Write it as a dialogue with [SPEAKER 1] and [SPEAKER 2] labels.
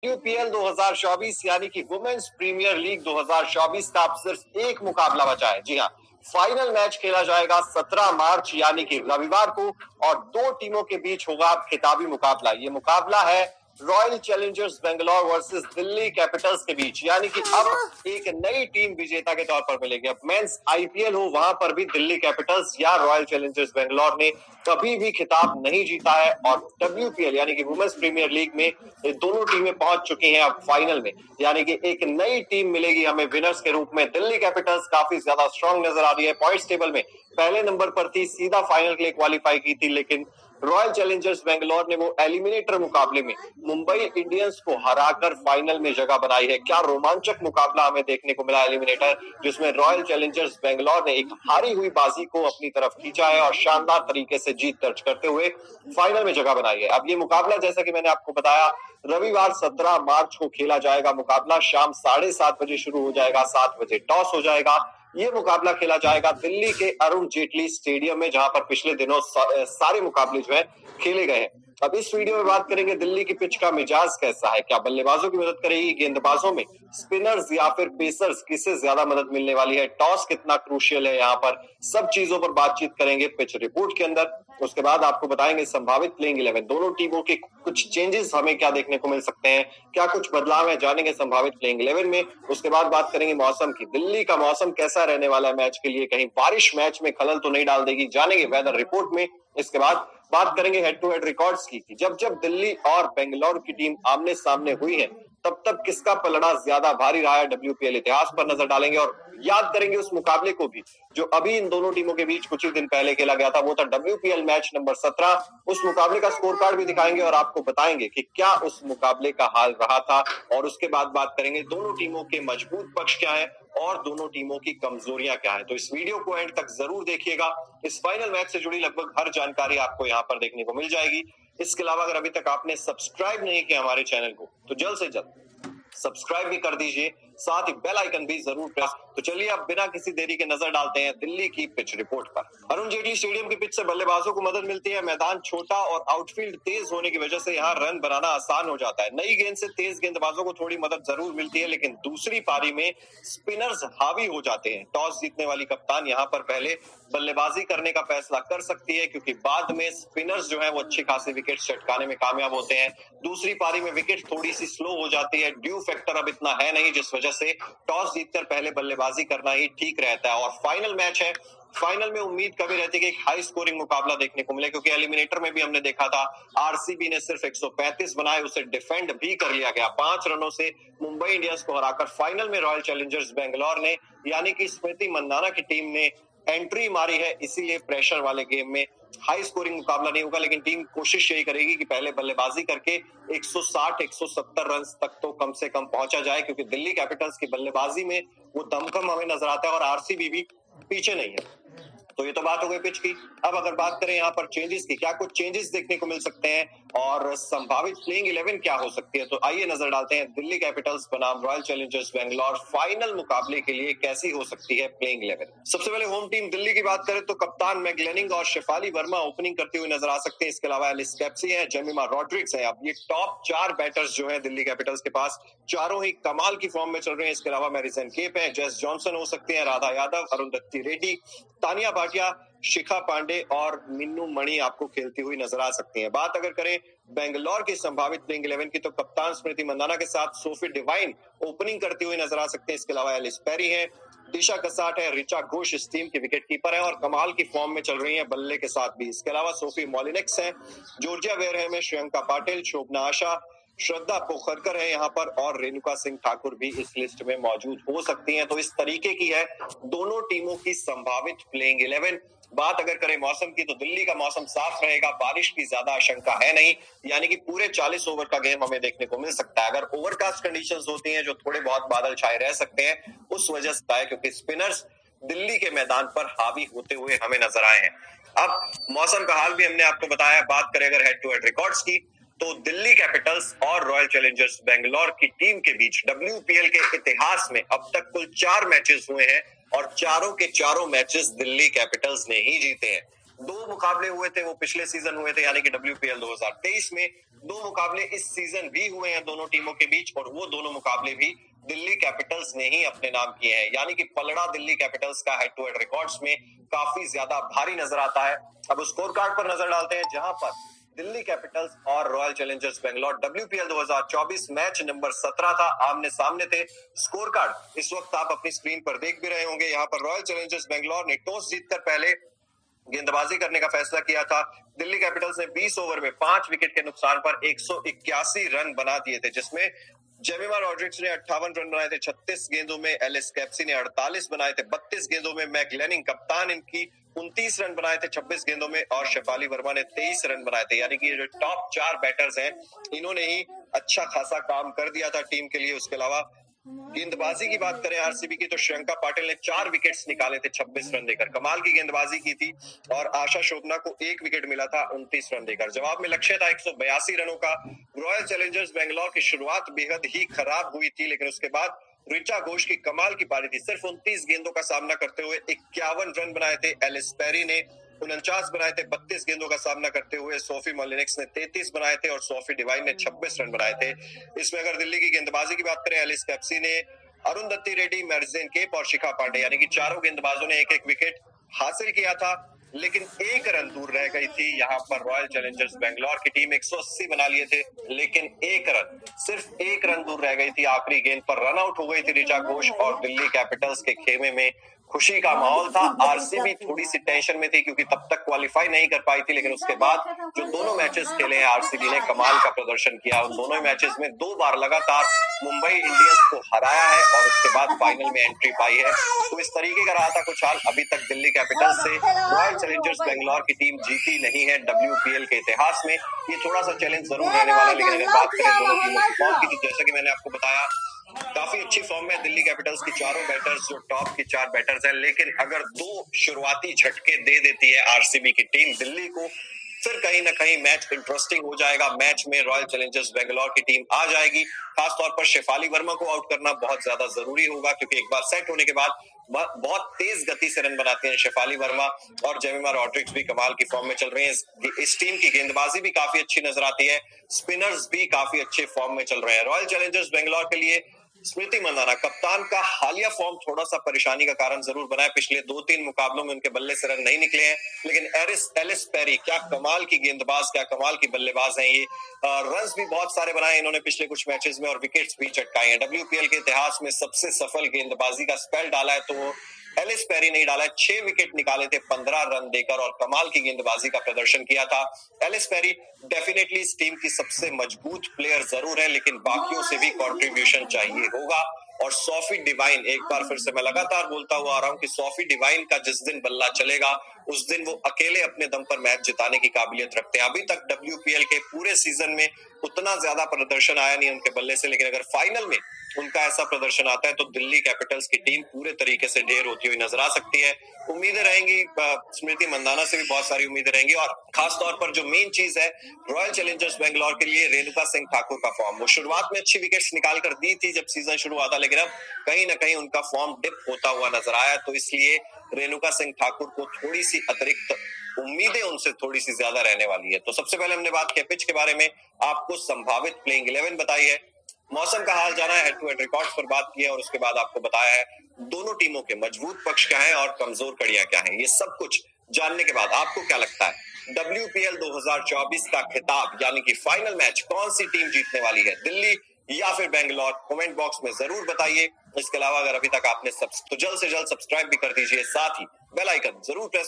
[SPEAKER 1] UPL 2024 यानी कि women's premier league 2024 का अब सिर्फ एक मुकाबला बचा है। जी हाँ, फाइनल मैच खेला जाएगा 17 मार्च यानी कि रविवार को और दो टीमों के बीच होगा खिताबी मुकाबला। ये मुकाबला है royal Challengers Bangalore versus Delhi Capitals के बीच, यानी कि अब एक नई टीम विजेता के तौर पर मिलेगी। अब मेंस आईपीएल हो, वहां पर भी दिल्ली कैपिटल्स या रॉयल चैलेंजर्स बेंगलोर ने कभी भी खिताब नहीं जीता है और डब्ल्यूपीएल यानी कि वुमेन्स प्रीमियर लीग में ये दोनों टीमें पहुंच चुकी हैं अब फाइनल में, यानी कि एक नई टीम मिलेगी हमें विनर्स के रूप में। दिल्ली कैपिटल्स काफी ज्यादा स्ट्रांग नजर आ रही है, पॉइंट्स टेबल में पहले नंबर पर थी, सीधा फाइनल के लिए क्वालिफाई की थी, लेकिन रॉयल चैलेंजर्स बेंगलोर ने वो एलिमिनेटर मुकाबले में मुंबई इंडियंस को हराकर फाइनल में जगह बनाई है। क्या रोमांचक मुकाबला हमें देखने को मिला एलिमिनेटर, जिसमें रॉयल चैलेंजर्स बेंगलोर ने एक हारी हुई बाजी को अपनी तरफ खींचा है और शानदार तरीके से जीत दर्ज करते हुए फाइनल में जगह बनाई है। अब ये मुकाबला, जैसा कि मैंने आपको बताया, रविवार 17 मार्च को खेला जाएगा। मुकाबला शाम 7:30 बजे शुरू हो जाएगा, 7 बजे टॉस हो जाएगा। ये मुकाबला खेला जाएगा दिल्ली के अरुण जेटली स्टेडियम में, जहां पर पिछले दिनों सारे मुकाबले जो है खेले गए हैं। अब इस वीडियो में बात करेंगे दिल्ली की पिच का मिजाज कैसा है, क्या बल्लेबाजों की मदद करेगी गेंदबाजों में, स्पिनर्स या फिर पेसर्स, किससे ज्यादा मदद मिलने वाली है, टॉस कितना क्रूशियल है, यहाँ पर सब चीजों पर बातचीत करेंगे पिच रिपोर्ट के अंदर। उसके बाद आपको बताएंगे संभावित प्लेइंग 11, दोनों टीमों के कुछ चेंजेस हमें क्या देखने को मिल सकते हैं, क्या कुछ बदलाव है, जानेंगे संभावित प्लेइंग 11 में। उसके बाद बात करेंगे मौसम की, दिल्ली का मौसम कैसा रहने वाला है मैच के लिए, कहीं बारिश मैच में खलल तो नहीं डाल देगी, जानेंगे वेदर रिपोर्ट में। इसके बाद बात करेंगे हेड टू हेड रिकॉर्ड्स की, जब जब दिल्ली और बेंगलोर की टीम आमने सामने हुई है तब तब किसका पलड़ा ज्यादा भारी रहा है डब्ल्यूपीएल इतिहास पर नजर डालेंगे और याद करेंगे उस मुकाबले को भी जो अभी इन दोनों टीमों के बीच कुछ ही दिन पहले खेला गया था, वो था डब्ल्यूपीएल मैच नंबर 17। उस मुकाबले का स्कोर कार्ड भी दिखाएंगे और आपको बताएंगे कि क्या उस मुकाबले का हाल रहा था। और उसके बाद बात करेंगे दोनों टीमों के मजबूत पक्ष क्या है और दोनों टीमों की कमजोरियां क्या है। तो इस वीडियो को एंड तक जरूर देखिएगा, इस फाइनल मैच से जुड़ी लगभग हर जानकारी आपको यहाँ पर देखने को मिल जाएगी। इसके अलावा अगर अभी तक आपने सब्सक्राइब नहीं किया हमारे चैनल को तो जल्द से जल्द सब्सक्राइब भी कर दीजिए, साथ ही बेल आइकन भी जरूर प्रेस। तो चलिए अब बिना किसी देरी के नजर डालते हैं दिल्ली की पिच रिपोर्ट पर। अरुण जेटली स्टेडियम की पिच से बल्लेबाजों को मदद मिलती है, मैदान छोटा और आउटफील्ड तेज होने की वजह से यहाँ रन बनाना आसान हो जाता है। नई गेंद से तेज गेंदबाजों को थोड़ी मदद जरूर मिलती है, लेकिन दूसरी पारी में स्पिनर्स हावी हो जाते हैं। टॉस जीतने वाली कप्तान यहाँ पर पहले बल्लेबाजी करने का फैसला कर सकती है, क्योंकि बाद में स्पिनर्स जो है वो अच्छी खासी विकेट चटकाने में कामयाब होते हैं। दूसरी पारी में विकेट थोड़ी सी स्लो हो जाती है, ड्यू फैक्टर अब इतना है नहीं, जिस वजह से टॉस जीतकर पहले बल्लेबाजी करना ही ठीक रहता है। और फाइनल मैच है, फाइनल में उम्मीद कभी रहती है कि एक हाई स्कोरिंग मुकाबला देखने को मिले, क्योंकि एलिमिनेटर में भी हमने देखा था आरसीबी ने सिर्फ 135 बनाए, उसे डिफेंड भी कर लिया गया। 5 रनों से मुंबई इंडियंस को हराकर फाइनल में रॉयल चैलेंजर्स बेंगलोर ने, यानी कि स्मृति मंदाना की टीम ने एंट्री मारी है। इसीलिए प्रेशर वाले गेम में हाई स्कोरिंग मुकाबला नहीं होगा, लेकिन टीम कोशिश यही करेगी कि पहले बल्लेबाजी करके 160-170 रन तक तो कम से कम पहुंचा जाए, क्योंकि दिल्ली कैपिटल्स की बल्लेबाजी में वो दमखम हमें नजर आता है और आरसीबी भी पीछे नहीं है। तो ये तो बात हो गई पिच की। अब अगर बात करें यहाँ पर चेंजेस की, क्या कुछ चेंजेस देखने को मिल सकते हैं और संभावित प्लेइंग 11 क्या हो सकती है, तो आइए नजर डालते हैं दिल्ली कैपिटल्स बनाम रॉयल चैलेंजर्स बेंगलोर फाइनल मुकाबले के लिए कैसी हो सकती है प्लेइंग 11। सबसे पहले होम टीम दिल्ली की बात करें तो कप्तान मैग्लेनिंग और शेफाली वर्मा ओपनिंग करते हुए नजर आ सकते हैं। इसके अलावा एलिस कैप्सी है, जेमिमा रॉड्रिग्स है। अब ये टॉप 4 बैटर्स जो है दिल्ली कैपिटल्स के पास, चारों ही कमाल की फॉर्म में चल रहे हैं। इसके अलावा मैरिसन केप है, जेस जॉनसन हो सकते हैं, राधा यादव, अरुंधति रेड्डी, तानिया भाटिया, शिखा पांडे और मिन्नू मणि आपको खेलती हुई नजर आ सकती हैं। बात अगर करें बेंगलोर की संभावित प्लेइंग 11 की, तो कप्तान स्मृति मंदाना के साथ सोफी डिवाइन ओपनिंग करते हुए नजर आ सकते हैं। इसके अलावा एलिस पेरी है, दिशा कसाट है, रिचा घोष इस टीम की विकेट कीपर है और कमाल की फॉर्म में चल रही है बल्ले के साथ भी। इसके अलावा सोफी मॉलिनेक्स है, जॉर्जिया वेयर में श्रियंका पाटिल, शोभना आशा, श्रद्धा पोखरकर है यहाँ पर और रेणुका सिंह ठाकुर भी इस लिस्ट में मौजूद हो सकती हैं। तो इस तरीके की है दोनों टीमों की संभावित प्लेइंग 11। बात अगर करें मौसम की, तो दिल्ली का मौसम साफ रहेगा, बारिश की ज्यादा आशंका है नहीं, यानी कि पूरे 40 ओवर का गेम हमें देखने को मिल सकता है। अगर ओवरकास्ट कंडीशंस होती हैं जो थोड़े बहुत बादल छाए रह सकते हैं, उस वजह से है क्योंकि स्पिनर्स दिल्ली के मैदान पर हावी होते हुए हमें नजर आए हैं। अब मौसम का हाल भी हमने आपको बताया। बात करें अगर हेड टू हेड रिकॉर्ड्स की, तो दिल्ली कैपिटल्स और रॉयल चैलेंजर्स बेंगलोर की टीम के बीच डब्ल्यूपीएल के इतिहास में अब तक कुल 4 मैचेस हुए हैं और चारों के चारों मैचेस दिल्ली कैपिटल्स ने ही जीते हैं। दो मुकाबले हुए थे वो पिछले सीजन हुए थे, यानी कि WPL 2023 में। दो मुकाबले इस सीजन भी हुए हैं दोनों टीमों के बीच, और वो दोनों मुकाबले भी दिल्ली कैपिटल्स ने ही अपने नाम किए हैं, यानी कि पलड़ा दिल्ली कैपिटल्स का हेड टू हेड रिकॉर्ड्स में काफी ज्यादा भारी नजर आता है। अब स्कोर कार्ड पर नजर डालते हैं, जहां पर दिल्ली कैपिटल्स और royal Challengers Bangalore WPL 2024 match number 17 था, आमने सामने थे। स्कोर कार्ड इस वक्त आप अपनी स्क्रीन पर देख भी रहे होंगे। यहाँ पर रॉयल चैलेंजर्स बेंगलोर ने टॉस जीतकर पहले गेंदबाजी करने का फैसला किया था। दिल्ली कैपिटल्स ने 20 ओवर में 5 विकेट के नुकसान पर 181 रन बना दिए थे, जिसमें जेमिमा रॉड्रिक्स ने 58 रन बनाए थे 36 गेंदों में, एलिस कैप्सी ने 48 बनाए थे 32 गेंदों में, मैक लेनिंग कप्तान इनकी 29 रन बनाए थे 26 गेंदों में, और शेफाली वर्मा ने 23 रन बनाए थे। यानी कि जो टॉप 4 बैटर्स हैं इन्होंने ही अच्छा खासा काम कर दिया था टीम के लिए। उसके अलावा गेंदबाजी की बात करें आरसीबी की, तो श्रियंका पाटिल ने 4 विकेट्स निकाले थे 26 रन देकर, कमाल की गेंदबाजी की थी। और आशा शोभना को 1 विकेट मिला था 29 रन देकर। जवाब में लक्ष्य था 182 रनों का। रॉयल चैलेंजर्स बेंगलोर की शुरुआत बेहद ही खराब हुई थी, लेकिन उसके बाद ऋचा घोष की कमाल की पारी थी। सिर्फ 29 गेंदों का सामना करते हुए 51 रन बनाए थे। एलिस पेरी ने 49 बनाए थे 32 गेंदों का सामना करते हुए। सोफी मोलिनिक्स ने 33 बनाए थे और सोफी डिवाइन ने 26 रन बनाए थे। इसमें अगर दिल्ली की गेंदबाजी की बात करें, एलिस कैप्सी ने, अरुंधति रेड्डी, मैर्जेन केप और शिखा पांडे, यानी कि चारों गेंदबाजों ने एक एक विकेट हासिल किया था, लेकिन 1 रन दूर रह गई थी। यहाँ पर रॉयल चैलेंजर्स बेंगलोर की टीम 180 बना लिए थे, लेकिन 1 रन, सिर्फ 1 रन दूर रह गई थी। आखिरी गेंद पर रन आउट हो गई थी ऋचा घोष, और दिल्ली कैपिटल्स के खेमे में खुशी का माहौल था। आरसीबी थोड़ी सी टेंशन में थी क्योंकि तब तक क्वालिफाई नहीं कर पाई थी, लेकिन उसके बाद जो दोनों मैचेस खेले हैं आरसीबी ने कमाल का प्रदर्शन किया। उन दोनों मैचेस में 2 बार लगातार मुंबई इंडियंस को हराया है और उसके बाद फाइनल में एंट्री पाई है। तो इस तरीके का रहा था कुछ हाल। अभी तक दिल्ली कैपिटल्स से रॉयल चैलेंजर्स बेंगलोर की टीम जीती नहीं है WPL के इतिहास में। ये थोड़ा सा चैलेंज जरूर रहने वाला है, लेकिन अगर बात करें दोनों टीमों की फॉर्म की, तो जैसा कि मैंने आपको बताया काफी अच्छी फॉर्म में दिल्ली कैपिटल्स की चारों बैटर्स, जो टॉप की 4 बैटर्स हैं। लेकिन अगर 2 शुरुआती झटके दे देती है आरसीबी की टीम दिल्ली को, फिर कहीं ना कहीं मैच इंटरेस्टिंग हो जाएगा। मैच में रॉयल चैलेंजर्स बेंगलोर की टीम आ जाएगी। खासतौर पर शेफाली वर्मा को आउट करना बहुत ज्यादा जरूरी होगा, क्योंकि एक बार सेट होने के बाद बहुत तेज गति से रन बनाते हैं शेफाली वर्मा, और जेमिमा रॉड्रिक्स भी कमाल की फॉर्म में चल रहे हैं। इस टीम की गेंदबाजी भी काफी अच्छी नजर आती है, स्पिनर्स भी काफी अच्छे फॉर्म में चल रहे हैं। रॉयल चैलेंजर्स बेंगलोर के लिए स्मृति मंदाना कप्तान का हालिया फॉर्म थोड़ा सा परेशानी का कारण जरूर बना है। पिछले 2-3 मुकाबलों में उनके बल्ले से रन नहीं निकले हैं, लेकिन एलिस पेरी क्या कमाल की गेंदबाज, क्या कमाल की बल्लेबाज हैं ये। रन्स भी बहुत सारे बनाए इन्होंने पिछले कुछ मैचेस में, और विकेट्स भी चटकाए हैं। WPL के इतिहास में सबसे सफल गेंदबाजी का स्पेल डाला है तो एलिस पेरी नहीं डाला है। 6 विकेट निकाले थे 15 रन देकर, और कमाल की गेंदबाजी का प्रदर्शन किया था। एलिस पेरी डेफिनेटली इस टीम की सबसे मजबूत प्लेयर जरूर है, लेकिन बाकियों से भी कंट्रीब्यूशन चाहिए होगा। और सोफी डिवाइन, एक बार फिर से मैं लगातार बोलता हुआ आ रहा हूं कि सोफी डिवाइन का जिस दिन बल्ला चलेगा उस दिन वो अकेले अपने दम पर मैच जिताने की काबिलियत रखते हैं। अभी तक WPL के पूरे सीजन में उतना ज्यादा प्रदर्शन आया नहीं उनके बल्ले से, लेकिन अगर फाइनल में उनका ऐसा प्रदर्शन आता है तो दिल्ली कैपिटल्स की टीम पूरे तरीके से ढेर होती हुई नजर आ सकती है। उम्मीदें रहेंगी, स्मृति मंदाना से भी बहुत सारी उम्मीदें रहेंगी, और खासतौर पर जो मेन चीज है रॉयल चैलेंजर्स बेंगलोर के लिए रेणुका सिंह ठाकुर का फॉर्म। वो शुरुआत में अच्छी विकेट्स निकाल कर दी थी जब सीजन शुरू हुआ था, लेकिन अब कहीं ना कहीं उनका फॉर्म डिप होता हुआ नजर आया, तो इसलिए रेणुका सिंह ठाकुर को थोड़ी सी अतिरिक्त उम्मीदें उनसे थोड़ी सी ज्यादा रहने वाली है। तो सबसे पहले हमने बात की पिच के बारे में, आपको संभावित प्लेइंग 11 बताई है, मौसम का हाल जाना है, हेड टू हेड रिकॉर्ड्स पर बात की है, और उसके बाद आपको बताया है दोनों टीमों के मजबूत पक्ष क्या है और कमजोर कड़ियां क्या हैं। ये सब कुछ जानने के बाद आपको क्या लगता है WPL 2024 का खिताब यानी कि फाइनल मैच कौन सी टीम जीतने वाली है, दिल्ली या फिर बेंगलोर? कमेंट बॉक्स में जरूर बताइए। इसके अलावा अगर अभी तक आपने तो जल्द से जल्द सब्सक्राइब भी कर दीजिए, साथ ही बेल आइकन जरूर प्रेस